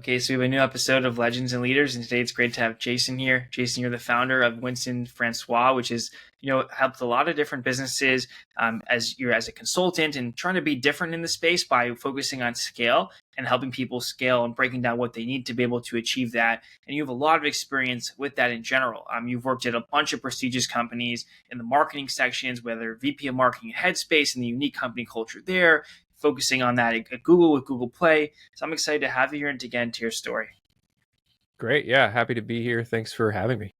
Okay, so we have a new episode of Legends and Leaders, and today it's great to have Jason here. Jason, you're the founder of Winston Francois, which is, helped a lot of different businesses as a consultant and trying to be different in the space by focusing on scale and helping people scale and breaking down what they need to be able to achieve that. And you have a lot of experience with that in general. You've worked at a bunch of prestigious companies in the marketing sections, whether VP of Marketing at Headspace and the unique company culture there, focusing on that at Google with Google Play. So I'm excited to have you here and to get into your story. Great. Yeah. Happy to be here. Thanks for having me.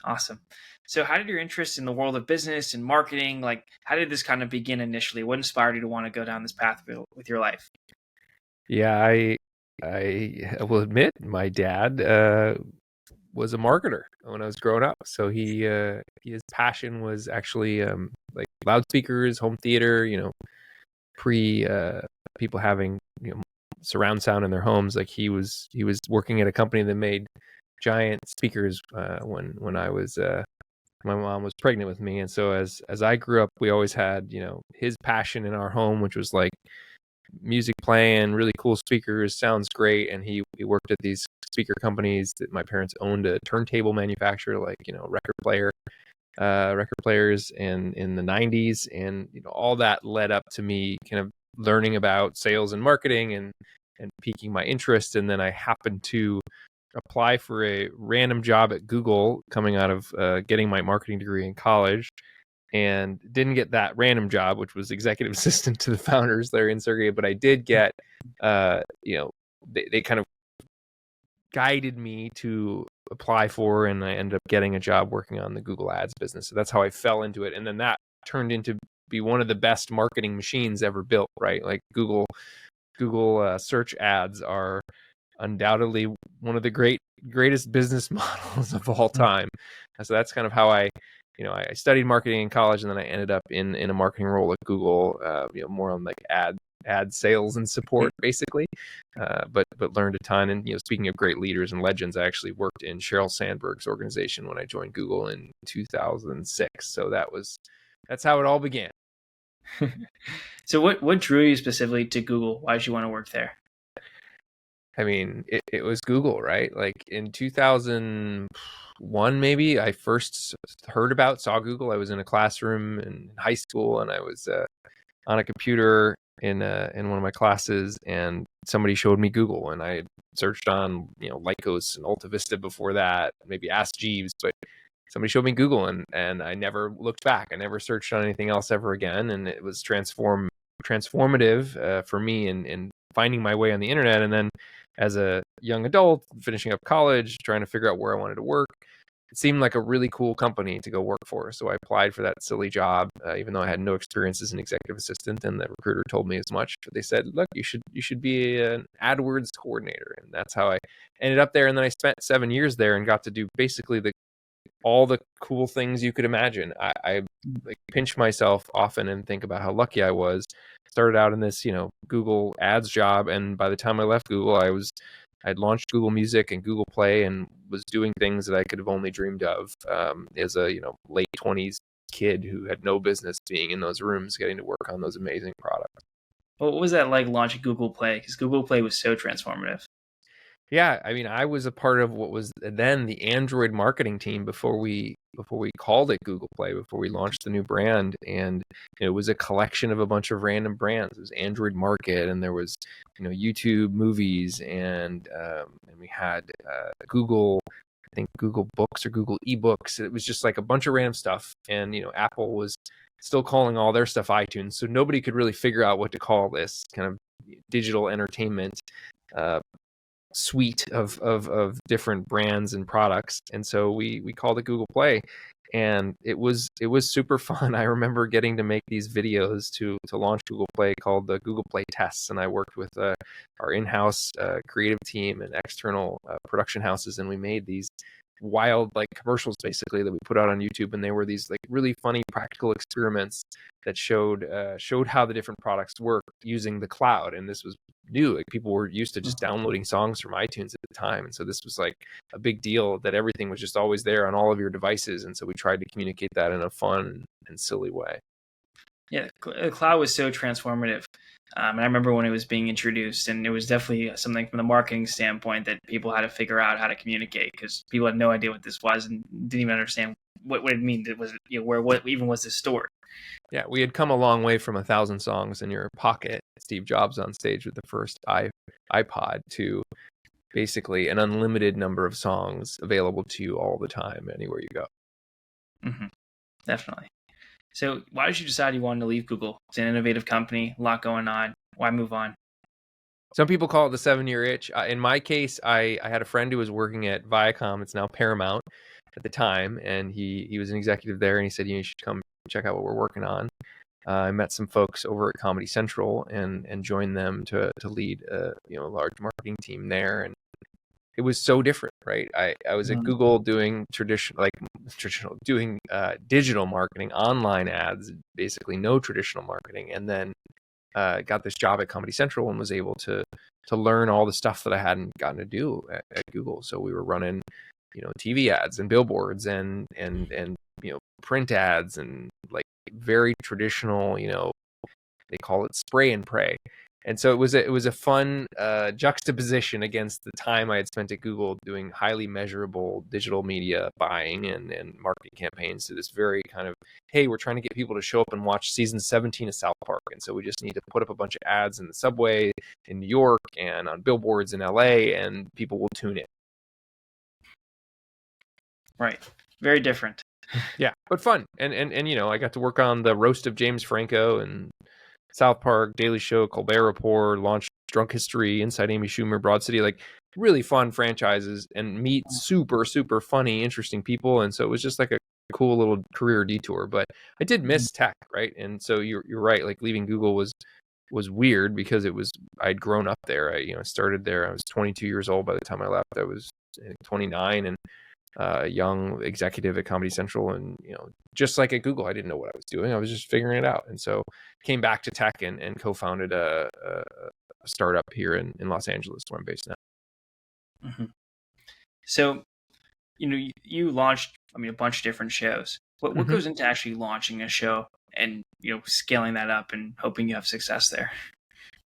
Awesome. So how did your interest in the world of business and marketing, how did this kind of begin initially? What inspired you to want to go down this path with your life? Yeah, I will admit my dad was a marketer when I was growing up. So his passion was actually like loudspeakers, home theater, pre people having surround sound in their homes. Like he was working at a company that made giant speakers when I was my mom was pregnant with me. And so as I grew up, we always had his passion in our home, which was like music playing, really cool speakers, sounds great. And he worked at these speaker companies that my parents owned, a turntable manufacturer, like record players and in the 90s. And all that led up to me kind of learning about sales and marketing and piquing my interest. And then I happened to apply for a random job at Google coming out of getting my marketing degree in college, and didn't get that random job, which was executive assistant to the founders there in Sergey. But I did get, they kind of guided me to apply for, and I ended up getting a job working on the Google Ads business. So that's how I fell into it. And then that turned into be one of the best marketing machines ever built, right? Like Google search ads are undoubtedly one of the greatest business models of all time. And so that's kind of how I studied marketing in college, and then I ended up in a marketing role at Google, more on like ad sales and support basically, but learned a ton. And speaking of great leaders and legends, I actually worked in Sheryl Sandberg's organization when I joined Google in 2006. So that's how it all began. So what drew you specifically to Google? Why did you want to work there? I mean, it was Google, right? Like in 2001, maybe I first saw Google. I was in a classroom in high school, and I was on a computer in one of my classes, and somebody showed me Google, and I had searched on Lycos and Alta Vista before that, maybe Ask Jeeves, but somebody showed me Google, and I never looked back. I never searched on anything else ever again, and it was transformative for me in finding my way on the internet. And then as a young adult, finishing up college, trying to figure out where I wanted to work, it seemed like a really cool company to go work for. So I applied for that silly job, even though I had no experience as an executive assistant, and the recruiter told me as much. But they said, look, you should be an AdWords coordinator. And that's how I ended up there. And then I spent 7 years there and got to do basically all the cool things you could imagine. I like pinch myself often and think about how lucky I was. Started out in this, Google Ads job, and by the time I left Google, I'd launched Google Music and Google Play, and was doing things that I could have only dreamed of as a late 20s kid who had no business being in those rooms, getting to work on those amazing products. What was that like launching Google Play? Because Google Play was so transformative. Yeah, I mean, I was a part of what was then the Android marketing team before we called it Google Play, before we launched the new brand. And it was a collection of a bunch of random brands. It was Android Market, and there was YouTube Movies, and we had Google, I think Google Books or Google eBooks. It was just like a bunch of random stuff. And Apple was still calling all their stuff iTunes, so nobody could really figure out what to call this kind of digital entertainment suite of different brands and products. And so we called it Google Play, and it was super fun. I remember getting to make these videos to launch Google Play called the Google Play tests, and I worked with our in-house creative team and external production houses, and we made these wild like commercials basically that we put out on YouTube. And they were these like really funny practical experiments that showed how the different products work using the cloud. And this was new. Like people were used to just downloading songs from iTunes at the time, and so this was like a big deal that everything was just always there on all of your devices. And so we tried to communicate that in a fun and silly way. Yeah, the cloud was so transformative. And I remember when it was being introduced, and it was definitely something from the marketing standpoint that people had to figure out how to communicate, because people had no idea what this was and didn't even understand what it mean. It was, where what even was this stored. Yeah, we had come a long way from 1,000 songs in your pocket, Steve Jobs on stage with the first iPod, to basically an unlimited number of songs available to you all the time, anywhere you go. Mm-hmm. Definitely. So why did you decide you wanted to leave Google? It's an innovative company, a lot going on. Why move on? Some people call it the 7-year itch. In my case, I had a friend who was working at Viacom. It's now Paramount at the time, and he was an executive there, and he said, you should come check out what we're working on. I met some folks over at Comedy Central and joined them to lead a large marketing team there, and it was so different, right? I was at Google doing digital marketing, online ads, basically no traditional marketing, and then got this job at Comedy Central and was able to learn all the stuff that I hadn't gotten to do at Google. So we were running, TV ads and billboards and print ads and like very traditional, they call it spray and pray. And so it was a fun juxtaposition against the time I had spent at Google doing highly measurable digital media buying and marketing campaigns, to this very kind of, hey, we're trying to get people to show up and watch season 17 of South Park. And so we just need to put up a bunch of ads in the subway in New York and on billboards in LA, and people will tune in. Right. Very different. Yeah, but fun. And I got to work on the roast of James Franco and South Park, Daily Show, Colbert Report, launched Drunk History, Inside Amy Schumer, Broad City, like really fun franchises, and meet super, super funny, interesting people. And so it was just like a cool little career detour. But I did miss tech, right? And so you're right. Like leaving Google was weird, because I'd grown up there. I started there. I was 22 years old by the time I left. I was 29 and young executive at Comedy Central, and just like at Google, I didn't know what I was doing. I was just figuring it out, and so came back to tech and co-founded a startup here in Los Angeles, where I'm based now. Mm-hmm. So, you launched, a bunch of different shows. What goes into actually launching a show and scaling that up and hoping you have success there?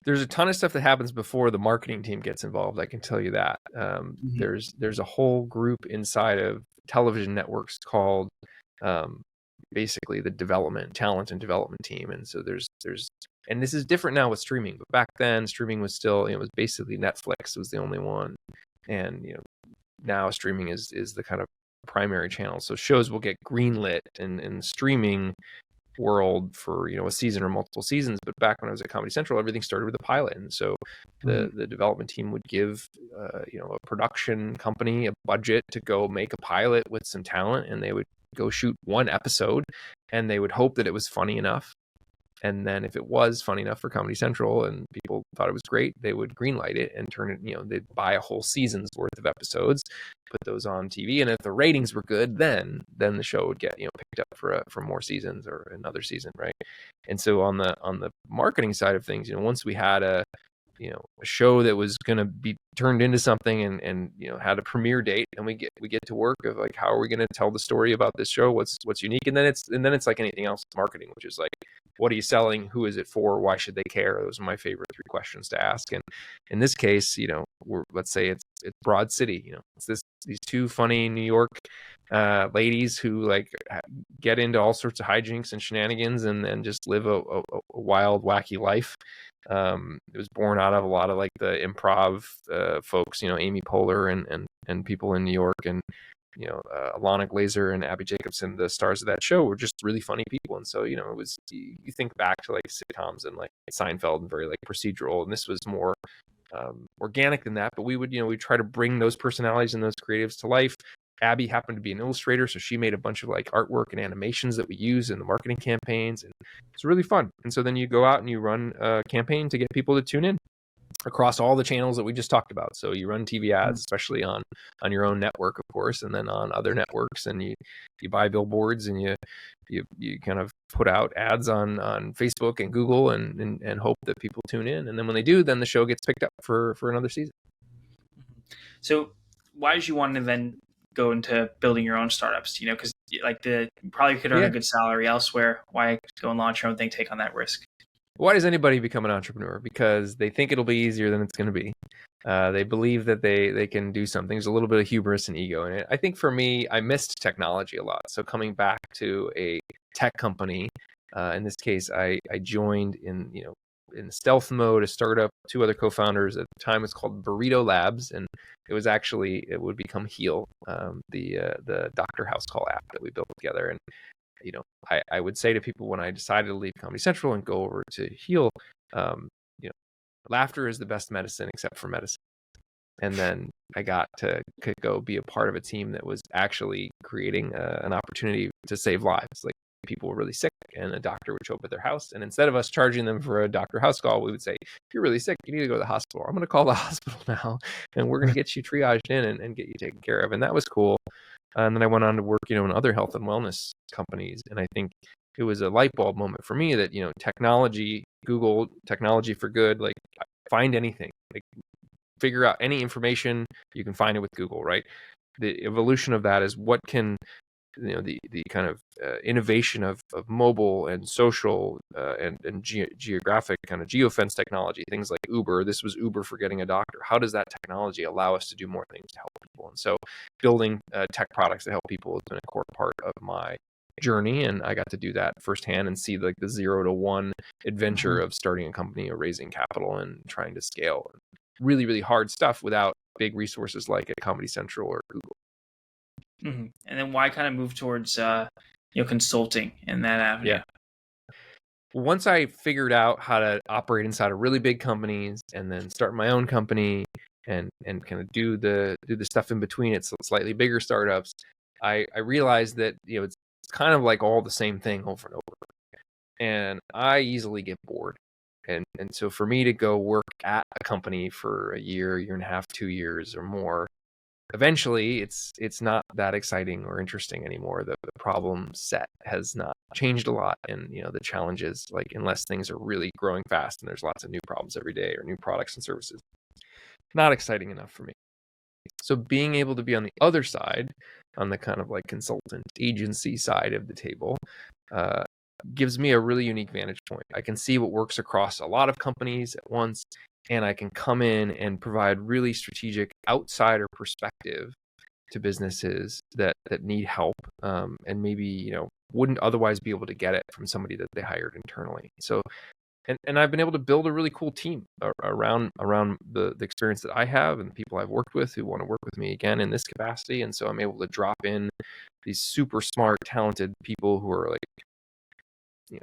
There's a ton of stuff that happens before the marketing team gets involved. I can tell you that. There's a whole group inside of television networks called basically the talent and development team. And so there's and this is different now with streaming, but back then streaming was still, it was basically Netflix was the only one. And now streaming is the kind of primary channel. So shows will get greenlit in streaming world for a season or multiple seasons. But back when I was at Comedy Central, everything started with a pilot, and so the development team would give a production company a budget to go make a pilot with some talent, and they would go shoot one episode, and they would hope that it was funny enough. And then if it was funny enough for Comedy Central and people thought it was great, they would greenlight it and turn it, they'd buy a whole season's worth of episodes, put those on TV. And if the ratings were good, then the show would get, picked up for more seasons or another season. Right. And so on the marketing side of things, once we had a show that was going to be turned into something and had a premiere date, and we get to work of like, how are we going to tell the story about this show? What's unique? And then it's like anything else, marketing, which is like, what are you selling? Who is it for? Why should they care? Those are my favorite 3 questions to ask. And in this case, let's say it's Broad City. It's these 2 funny New York ladies who like get into all sorts of hijinks and shenanigans and just live a wild, wacky life. It was born out of a lot of like the improv folks, Amy Poehler and people in New York, and Alana Glazer and Abby Jacobson, the stars of that show, were just really funny people. And so it was, you think back to like sitcoms and like Seinfeld and very like procedural, and this was more organic than that. But we would we try to bring those personalities and those creatives to life. Abby happened to be an illustrator, so she made a bunch of like artwork and animations that we use in the marketing campaigns, and it's really fun. And so then you go out and you run a campaign to get people to tune in across all the channels that we just talked about. So you run TV ads, especially on your own network, of course, and then on other networks, and you buy billboards, and you kind of put out ads on Facebook and Google and hope that people tune in. And then when they do, then the show gets picked up for another season. So why did you want to then go into building your own startups? Because like you probably could earn a Yeah. good salary elsewhere. Why go and launch your own thing, take on that risk? Why does anybody become an entrepreneur? Because they think it'll be easier than it's going to be. They believe that they can do something. There's a little bit of hubris and ego in it. I think for me, I missed technology a lot. So coming back to a tech company, in this case, I joined in stealth mode, a startup, two other co-founders. At the time, it's called Burrito Labs, and it would become Heal, the Doctor House Call app that we built together. And I would say to people when I decided to leave Comedy Central and go over to Heal, um, laughter is the best medicine except for medicine. And then I got to go be a part of a team that was actually creating an opportunity to save lives. Like people were really sick and a doctor would show up at their house. And instead of us charging them for a doctor house call, we would say, if you're really sick, you need to go to the hospital. I'm going to call the hospital now and we're going to get you triaged in and get you taken care of. And that was cool. And then I went on to work, in other health and wellness companies. And I think it was a light bulb moment for me that, technology, Google, technology for good, like find anything, like figure out any information, you can find it with Google, right? The evolution of that is what can, the kind of innovation of mobile and social and geographic kind of geofence technology, things like Uber. This was Uber for getting a doctor. How does that technology allow us to do more things to help people? And so building tech products that help people has been a core part of my journey, and I got to do that firsthand and see like the 0 to 1 adventure of starting a company or raising capital and trying to scale. Really, really hard stuff without big resources like at Comedy Central or Google. And then why kind of move towards consulting in that avenue? Yeah. Once I figured out how to operate inside of really big companies and then start my own company and kind of do the stuff in between it, so slightly bigger startups, I realized that it's kind of like all the same thing over and over. And I easily get bored. And so for me to go work at a company for a year and a half, 2 years or more, eventually it's not that exciting or interesting anymore. The problem set has not changed a lot, and the challenges, like unless things are really growing fast and there's lots of new problems every day or new products and services, not exciting enough for me. So being able to be on the other side, on the kind of like consultant agency side of the table, gives me a really unique vantage point. I can see what works across a lot of companies at once, and I can come in and provide really strategic outsider perspective to businesses that need help, and maybe wouldn't otherwise be able to get it from somebody that they hired internally. So and I've been able to build a really cool team around the experience that I have and the people I've worked with who want to work with me again in this capacity. And so I'm able to drop in these super smart, talented people who are like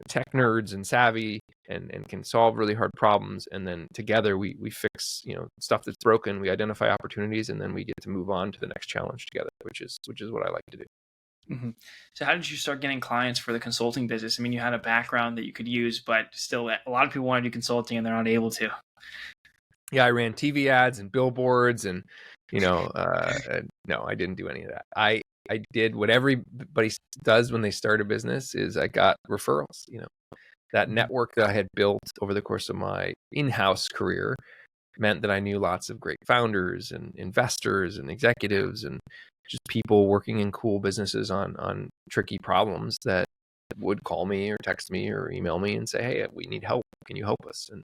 tech nerds and savvy and can solve really hard problems. And then together we fix stuff that's broken, we identify opportunities, and then we get to move on to the next challenge together, which is what I like to do. So how did you start getting clients for the consulting business? I mean, you had a background that you could use, but still a lot of people want to do consulting and they're not able to. Yeah, I ran TV ads and billboards and no, I didn't do any of that. I did what everybody does when they start a business is I got referrals. That network that I had built over the course of my in-house career meant that I knew lots of great founders and investors and executives and just people working in cool businesses on tricky problems that would call me or text me or email me and say, hey, we need help. Can you help us? And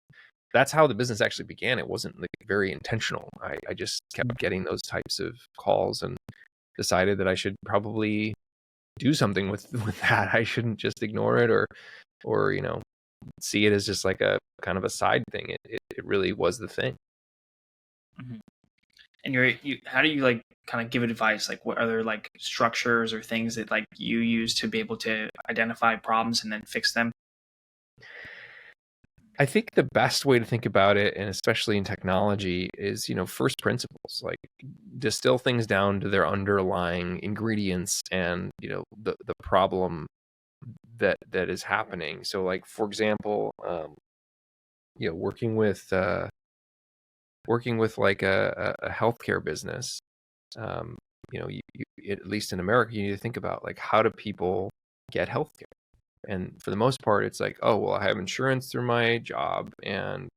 that's how the business actually began. It wasn't like very intentional. I just kept getting those types of calls and decided that I should probably do something with that. I shouldn't just ignore it or see it as just like a kind of a side thing. It really was the thing. And how do you like kind of give advice? Like, what are there like structures or things that like you use to be able to identify problems and then fix them? I think the best way to think about it, and especially in technology, is first principles. Like distill things down to their underlying ingredients and the problem that is happening. So, like for example, working with like a healthcare business, you, at least in America, you need to think about like how do people get healthcare. And for the most part, it's like, oh, well, I have insurance through my job and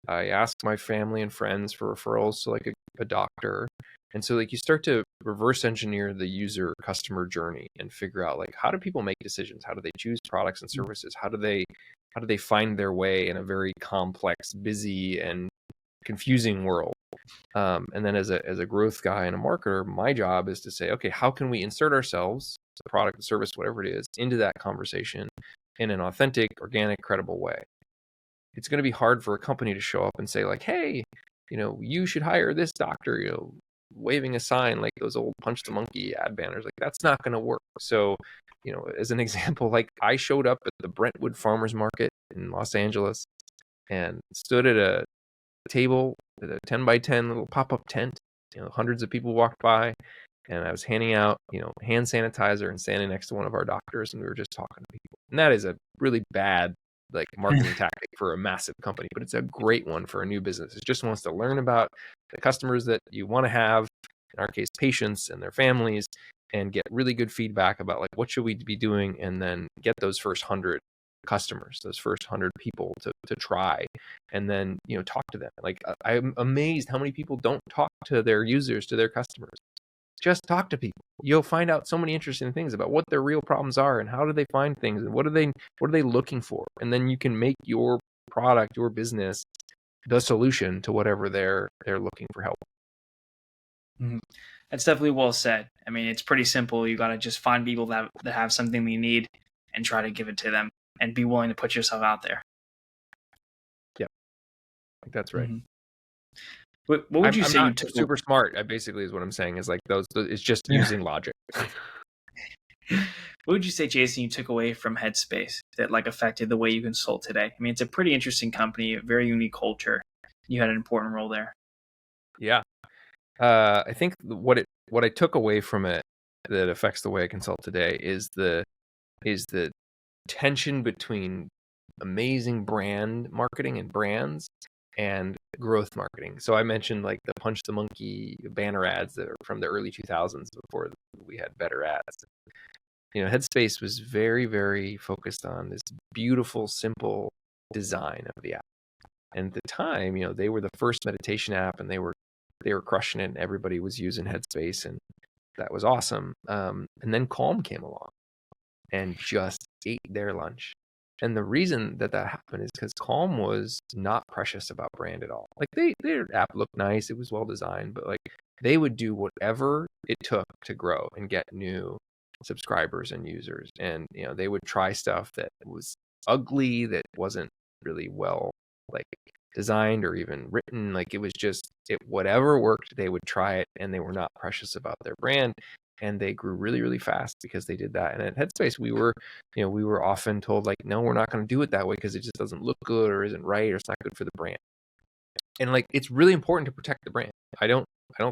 I ask my family and friends for referrals to like a doctor. And so like you start to reverse engineer the user customer journey and figure out like how do people make decisions? How do they choose products and services? How do they find their way in a very complex, busy, and confusing world? And then as a growth guy and a marketer, my job is to say, okay, how can we insert ourselves, the product, the service, whatever it is, into that conversation in an authentic, organic, credible way? It's going to be hard for a company to show up and say like, hey, you should hire this doctor, waving a sign like those old punch the monkey ad banners. Like that's not going to work. So, as an example, like I showed up at the Brentwood Farmers Market in Los Angeles and stood at a table at a 10 by 10 little pop-up tent. Hundreds of people walked by and I was handing out, hand sanitizer and standing next to one of our doctors and we were just talking to people. And that is a really bad like marketing tactic for a massive company, but it's a great one for a new business. It just wants to learn about the customers that you want to have, in our case, patients and their families, and get really good feedback about like what should we be doing, and then get those first 100 customers, those first 100 people to try, and then talk to them. Like I'm amazed how many people don't talk to their users, to their customers. Just talk to people. You'll find out so many interesting things about what their real problems are and how do they find things and what are they looking for, and then you can make your product, your business, the solution to whatever they're looking for help. Mhm. That's definitely well said. I mean, it's pretty simple. You got to just find people that have something they need and try to give it to them, and be willing to put yourself out there. Yeah, I think that's right. Mm-hmm. What would you I'm say not you took super smart. I basically is what I'm saying is like those it's just using logic. What would you say, Jason, you took away from Headspace that like affected the way you consult today? I mean, it's a pretty interesting company, a very unique culture. You had an important role there. Yeah. I think what I took away from it that affects the way I consult today is the tension between amazing brand marketing and brands and growth marketing. So I mentioned like the punch the monkey banner ads that are from the early 2000s before we had better ads. Headspace was very, very focused on this beautiful, simple design of the app. And at the time, they were the first meditation app and they were crushing it and everybody was using Headspace and that was awesome. And then Calm came along and just ate their lunch. And the reason that happened is because Calm was not precious about brand at all. Like their app looked nice, it was well designed, but like they would do whatever it took to grow and get new subscribers and users. And they would try stuff that was ugly, that wasn't really well like designed or even written. Like it was just whatever worked, they would try it, and they were not precious about their brand. And they grew really, really fast because they did that. And at Headspace, we were often told like, no, we're not going to do it that way because it just doesn't look good or isn't right or it's not good for the brand. And like, it's really important to protect the brand. I don't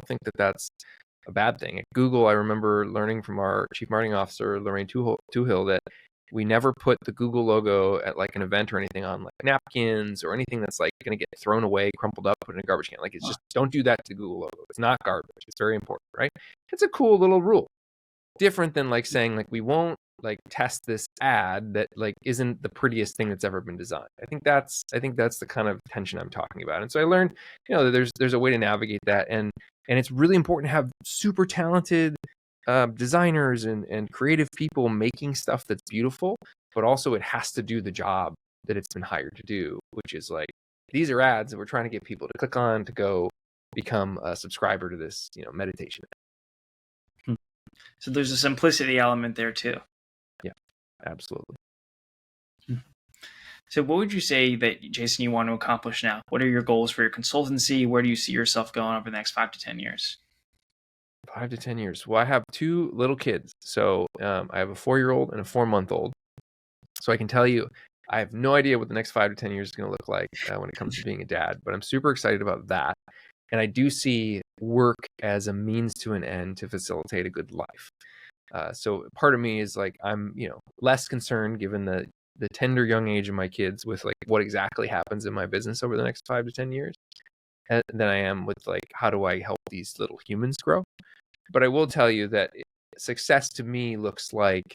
think that that's a bad thing. At Google, I remember learning from our chief marketing officer, Lorraine Toohill, that we never put the Google logo at like an event or anything on like napkins or anything that's like going to get thrown away, crumpled up, put in a garbage can. Like it's just, don't do that to the Google logo. It's not garbage. It's very important, right? It's a cool little rule. Different than like saying like, we won't like test this ad that like isn't the prettiest thing that's ever been designed. I think that's the kind of tension I'm talking about. And so I learned, that there's a way to navigate that. And it's really important to have super talented designers and creative people making stuff that's beautiful, but also it has to do the job that it's been hired to do, which is like, these are ads that we're trying to get people to click on to go become a subscriber to this, meditation. So there's a simplicity element there too. Yeah, absolutely. So what would you say that, Jason, you want to accomplish now? What are your goals for your consultancy? Where do you see yourself going over the next 5 to 10 years? 5 to 10 years. Well, I have 2 little kids. So I have a 4-year-old and a 4-month-old. So I can tell you, I have no idea what the next 5 to 10 years is going to look like when it comes to being a dad, but I'm super excited about that. And I do see work as a means to an end to facilitate a good life. So part of me is like, I'm, less concerned given the tender young age of my kids with like what exactly happens in my business over the next 5 to 10 years than I am with like, how do I help these little humans grow? But I will tell you that success to me looks like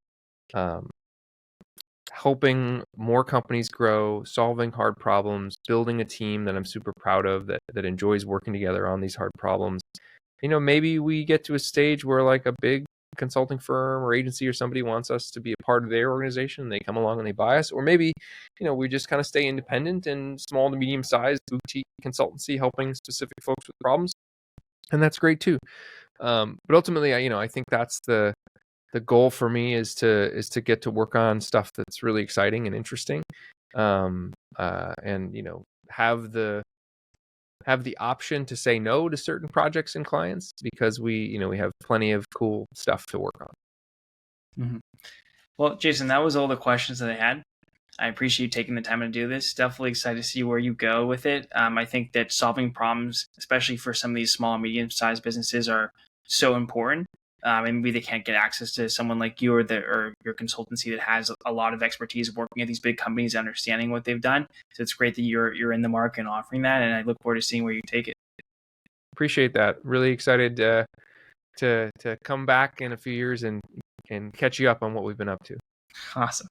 helping more companies grow, solving hard problems, building a team that I'm super proud of that enjoys working together on these hard problems. Maybe we get to a stage where like a big consulting firm or agency or somebody wants us to be a part of their organization and they come along and they buy us. Or maybe, we just kind of stay independent and small to medium sized boutique consultancy helping specific folks with problems. And that's great too. But ultimately, I think that's the goal for me is to get to work on stuff that's really exciting and interesting, and have the option to say no to certain projects and clients because we have plenty of cool stuff to work on. Mm-hmm. Well, Jason, that was all the questions that I had. I appreciate you taking the time to do this. Definitely excited to see where you go with it. I think that solving problems, especially for some of these small and medium-sized businesses, are so important. And maybe they can't get access to someone like you or your consultancy that has a lot of expertise working at these big companies, understanding what they've done. So it's great that you're in the market and offering that, and I look forward to seeing where you take it. Appreciate that. Really excited to come back in a few years and catch you up on what we've been up to. Awesome.